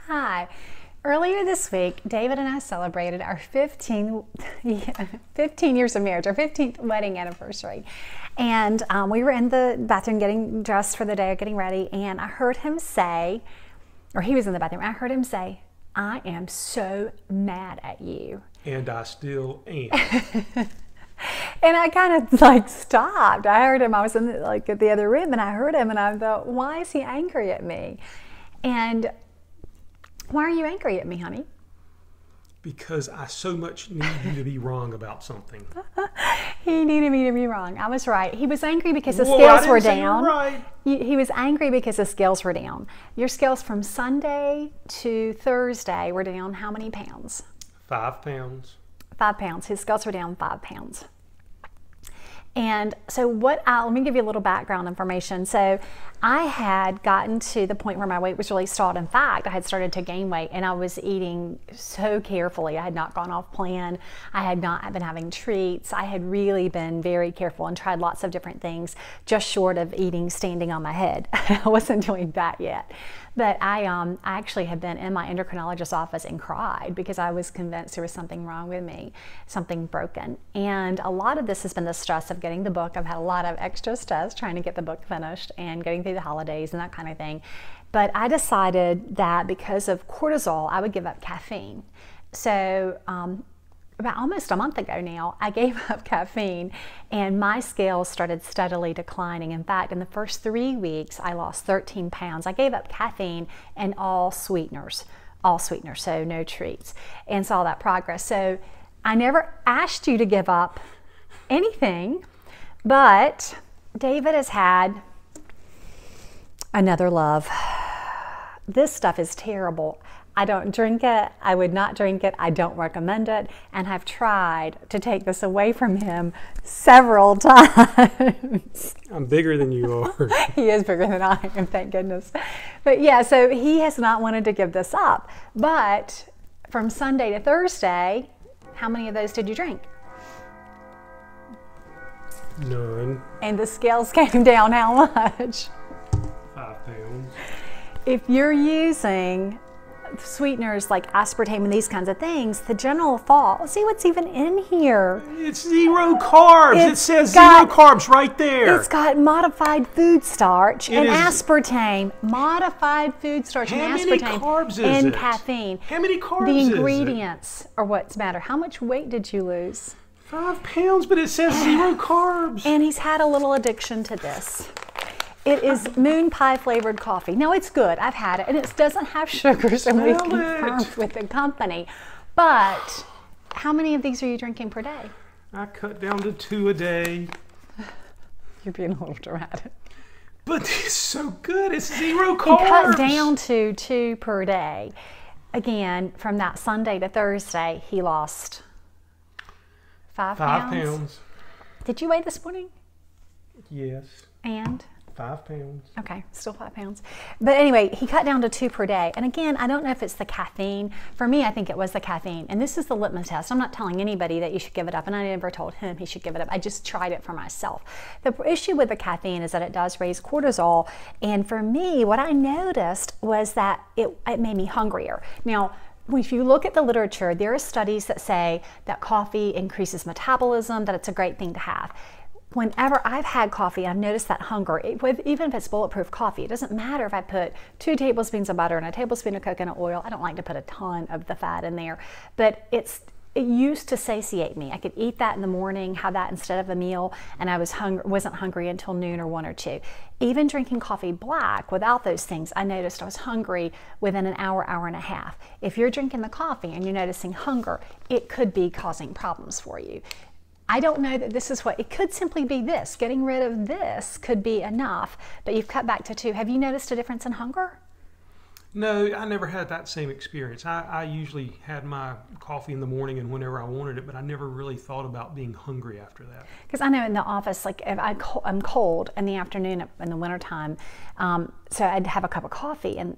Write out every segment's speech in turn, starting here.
Hi. Earlier this week, David and I celebrated our 15 years of marriage, our 15th wedding anniversary. And we were in the bathroom getting dressed for the day, getting ready, and I heard him say, or he was in the bathroom, I heard him say, "I am so mad at you." And I still am. And I kind of like stopped. I heard him, I was in at the other room, and I heard him and I thought, why is he angry at me? And why are you angry at me, honey? Because I so much need you to be wrong about something. He needed me to be wrong. I was right. He was angry because the scales were down. Right. He was angry because the scales were down. Your scales from Sunday to Thursday were down how many pounds? 5 pounds. 5 pounds. His scales were down 5 pounds. And so let me give you a little background information. So I had gotten to the point where my weight was really stalled. In fact, I had started to gain weight and I was eating so carefully. I had not gone off plan. I had not been having treats. I had really been very careful and tried lots of different things, just short of eating standing on my head. I wasn't doing that yet. But I actually had been in my endocrinologist's office and cried because I was convinced there was something wrong with me, something broken. And a lot of this has been the stress of getting the book. I've had a lot of extra stress trying to get the book finished and getting through the holidays and that kind of thing. But I decided that because of cortisol, I would give up caffeine. So about almost a month ago now, I gave up caffeine and my scales started steadily declining. In fact, in the first 3 weeks, I lost 13 pounds. I gave up caffeine and all sweeteners, so no treats, and saw that progress. So I never asked you to give up anything, but David has had another love. This stuff is terrible. I don't drink it. I would not drink it. I don't recommend it. And I've tried to take this away from him several times. I'm bigger than you are. He is bigger than I am, thank goodness. But yeah, so he has not wanted to give this up. But from Sunday to Thursday, how many of those did you drink? None. And the scales came down how much? 5 pounds. If you're using sweeteners like aspartame and these kinds of things, the general thought, see what's even in here. It's 0 carbs. It says 0 carbs right there. It's got modified food starch and aspartame. Modified food starch and aspartame. How many carbs is it? And caffeine. How many carbs The is it? ingredients are what's matter. How much weight did you lose? 5 pounds, but it says 0 carbs. And he's had a little addiction to this. It is moon pie flavored coffee. Now it's good, I've had it, and it doesn't have sugars, and we've confirmed with the company. But how many of these are you drinking per day? I cut down to 2 a day. You're being a little dramatic. But it's so good, it's 0 carbs. He cut down to 2 per day. Again, from that Sunday to Thursday, he lost 5 pounds. 5 pounds. Did you weigh this morning? Yes. And? 5 pounds. Okay, still 5 pounds. But anyway, he cut down to 2 per day. And again, I don't know if it's the caffeine. For me, I think it was the caffeine. And this is the litmus test. I'm not telling anybody that you should give it up. And I never told him he should give it up. I just tried it for myself. The issue with the caffeine is that it does raise cortisol. And for me, what I noticed was that it made me hungrier. Now, if you look at the literature, there are studies that say that coffee increases metabolism, that it's a great thing to have. Whenever I've had coffee, I've noticed that hunger, even if it's bulletproof coffee. It doesn't matter if I put 2 tablespoons of butter and a tablespoon of coconut oil. I don't like to put a ton of the fat in there, but it used to satiate me. I could eat that in the morning, have that instead of a meal, and I wasn't hungry until noon or 1 or 2. Even drinking coffee black without those things, I noticed I was hungry within an hour, hour and a half. If you're drinking the coffee and you're noticing hunger, it could be causing problems for you. I don't know that this is it could simply be this. Getting rid of this could be enough, but you've cut back to 2. Have you noticed a difference in hunger? No, I never had that same experience. I usually had my coffee in the morning and whenever I wanted it, but I never really thought about being hungry after that. Because I know in the office, like if I'm cold in the afternoon in the wintertime, so I'd have a cup of coffee and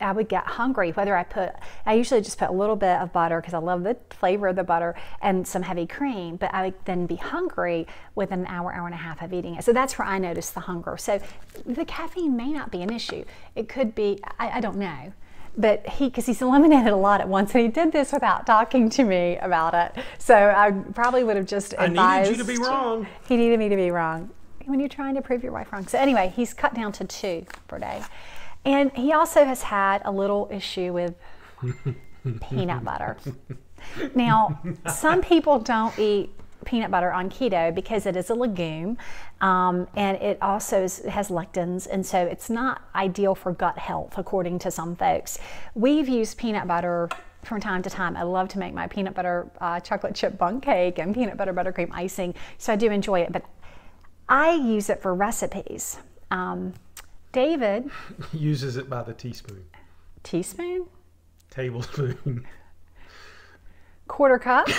I would get hungry, I usually just put a little bit of butter because I love the flavor of the butter and some heavy cream, but I would then be hungry within an hour, hour and a half of eating it. So that's where I noticed the hunger. So the caffeine may not be an issue. It could be, I don't know. but because he's eliminated a lot at once, and he did this without talking to me about it. So I probably would have just advised. I needed you to be wrong. He needed me to be wrong when you're trying to prove your wife wrong. So anyway, he's cut down to 2 per day. And he also has had a little issue with peanut butter. Now, some people don't eat peanut butter on keto because it is a legume, and it also has lectins, and so it's not ideal for gut health, according to some folks. We've used peanut butter from time to time. I love to make my peanut butter chocolate chip bundt cake and peanut butter buttercream icing, so I do enjoy it, but I use it for recipes. David uses it by the teaspoon. Teaspoon? Tablespoon. Quarter cup?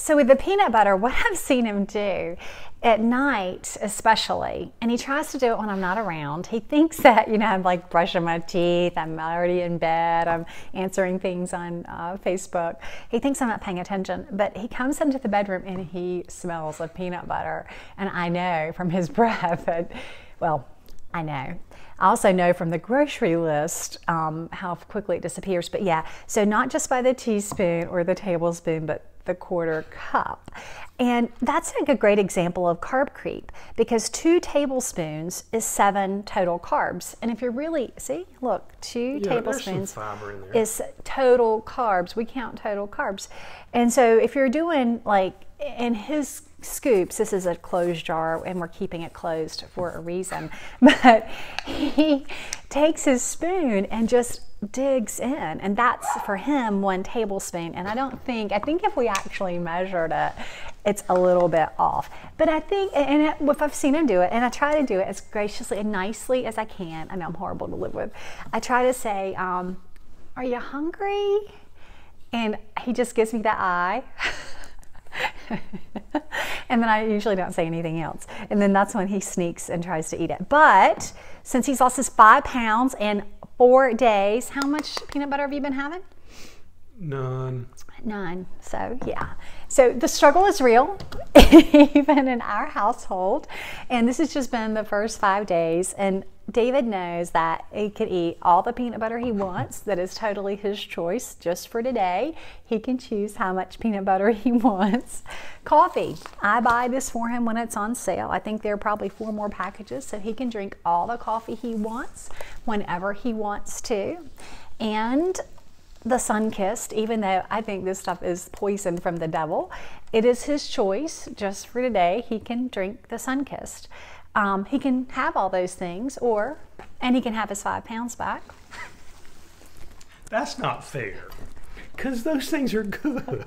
So with the peanut butter, what I've seen him do at night especially, and he tries to do it when I'm not around, he thinks that, I'm like brushing my teeth, I'm already in bed, I'm answering things on Facebook. He thinks I'm not paying attention, but he comes into the bedroom and he smells of peanut butter. And I know from his breath that, well, I know. I also know from the grocery list how quickly it disappears. But yeah, so not just by the teaspoon or the tablespoon, but the quarter cup. And that's like a great example of carb creep, because 2 tablespoons is 7 total carbs. And if you're really, see, look, 2 tablespoons is total carbs. We count total carbs. And so if you're doing like in his scoops, this is a closed jar and we're keeping it closed for a reason, but he takes his spoon and just digs in, and that's for him 1 tablespoon. And I think if we actually measured it, it's a little bit off, but I think, and if I've seen him do it, and I try to do it as graciously and nicely as I can. I know I'm horrible to live with. I try to say, are you hungry? And he just gives me that eye. And then I usually don't say anything else. And then that's when he sneaks and tries to eat it. But since he's lost his 5 pounds in 4 days, how much peanut butter have you been having? None. So yeah. So the struggle is real, even in our household. And this has just been the first 5 days. And David knows that he can eat all the peanut butter he wants. That is totally his choice just for today. He can choose how much peanut butter he wants. Coffee. I buy this for him when it's on sale. I think there are probably 4 more packages, so he can drink all the coffee he wants whenever he wants to. And the Sunkissed, even though I think this stuff is poison from the devil, it is his choice. Just for today, he can drink the Sunkissed. He can have all those things, and he can have his 5 pounds back. That's not fair, because those things are good.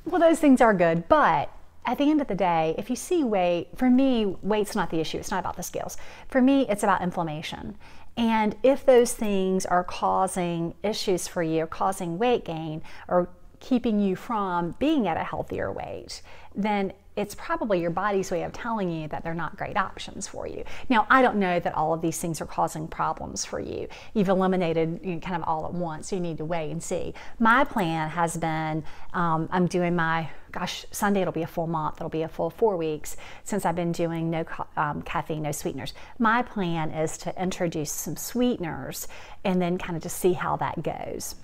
Well, those things are good, but at the end of the day, if you see weight, for me, weight's not the issue. It's not about the scales. For me, it's about inflammation. And if those things are causing issues for you, or causing weight gain, or keeping you from being at a healthier weight, then it's probably your body's way of telling you that they're not great options for you. Now, I don't know that all of these things are causing problems for you. You've eliminated kind of all at once, so you need to wait and see. My plan has been, I'm doing my, Sunday it'll be a full month, it'll be a full 4 weeks since I've been doing no caffeine, no sweeteners. My plan is to introduce some sweeteners and then kind of just see how that goes.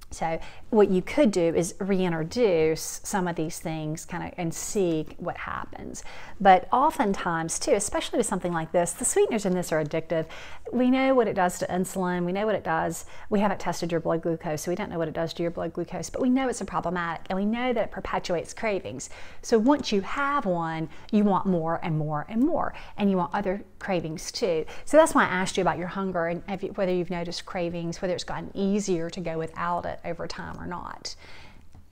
So what you could do is reintroduce some of these things and see what happens. But oftentimes too, especially with something like this, the sweeteners in this are addictive. We know what it does to insulin. We know what it does. We haven't tested your blood glucose, so we don't know what it does to your blood glucose, but we know it's problematic, and we know that it perpetuates cravings. So once you have one, you want more and more and more, and you want other cravings too. So that's why I asked you about your hunger and whether you've noticed cravings, whether it's gotten easier to go without it over time or not.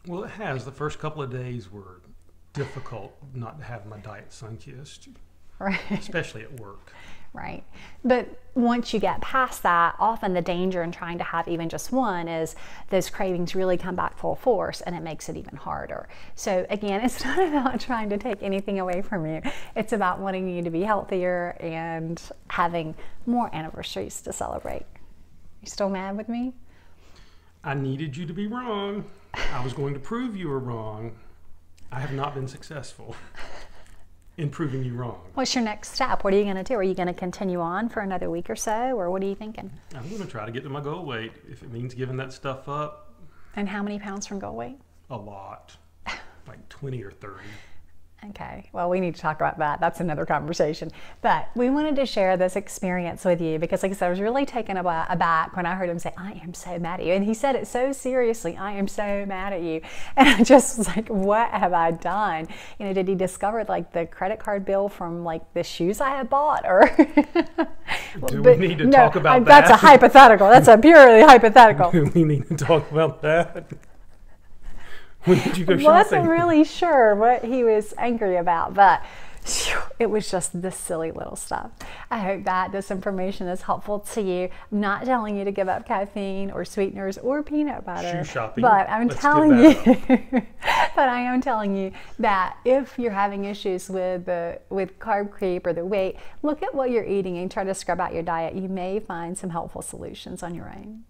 Well, it has. The first couple of days were difficult not to have my diet Sunkissed, right? Especially at work. Right. But once you get past that, often the danger in trying to have even just one is those cravings really come back full force, and it makes it even harder. So again, it's not about trying to take anything away from you. It's about wanting you to be healthier and having more anniversaries to celebrate. You still mad with me? I needed you to be wrong. I was going to prove you were wrong. I have not been successful. in proving you wrong. What's your next step? What are you going to do? Are you going to continue on for another week or so, or what are you thinking? I'm going to try to get to my goal weight. If it means giving that stuff up. And how many pounds from goal weight? A lot. Like 20 or 30. Okay, well, we need to talk about that. That's another conversation. But we wanted to share this experience with you because, like I said, I was really taken aback when I heard him say, I am so mad at you. And he said it so seriously, I am so mad at you. And I just was like, what have I done? You know, did he discover like the credit card bill from like the shoes I had bought? Or do we need to talk about that? That's a hypothetical. That's a purely hypothetical. Do we need to talk about that? When did you go shopping? Wasn't really sure what he was angry about, but it was just this silly little stuff. I hope that this information is helpful to you. I'm not telling you to give up caffeine or sweeteners or peanut butter. Shoe shopping. But I'm telling you, but I am telling you that if you're having issues with carb creep or the weight, look at what you're eating and try to scrub out your diet. You may find some helpful solutions on your own.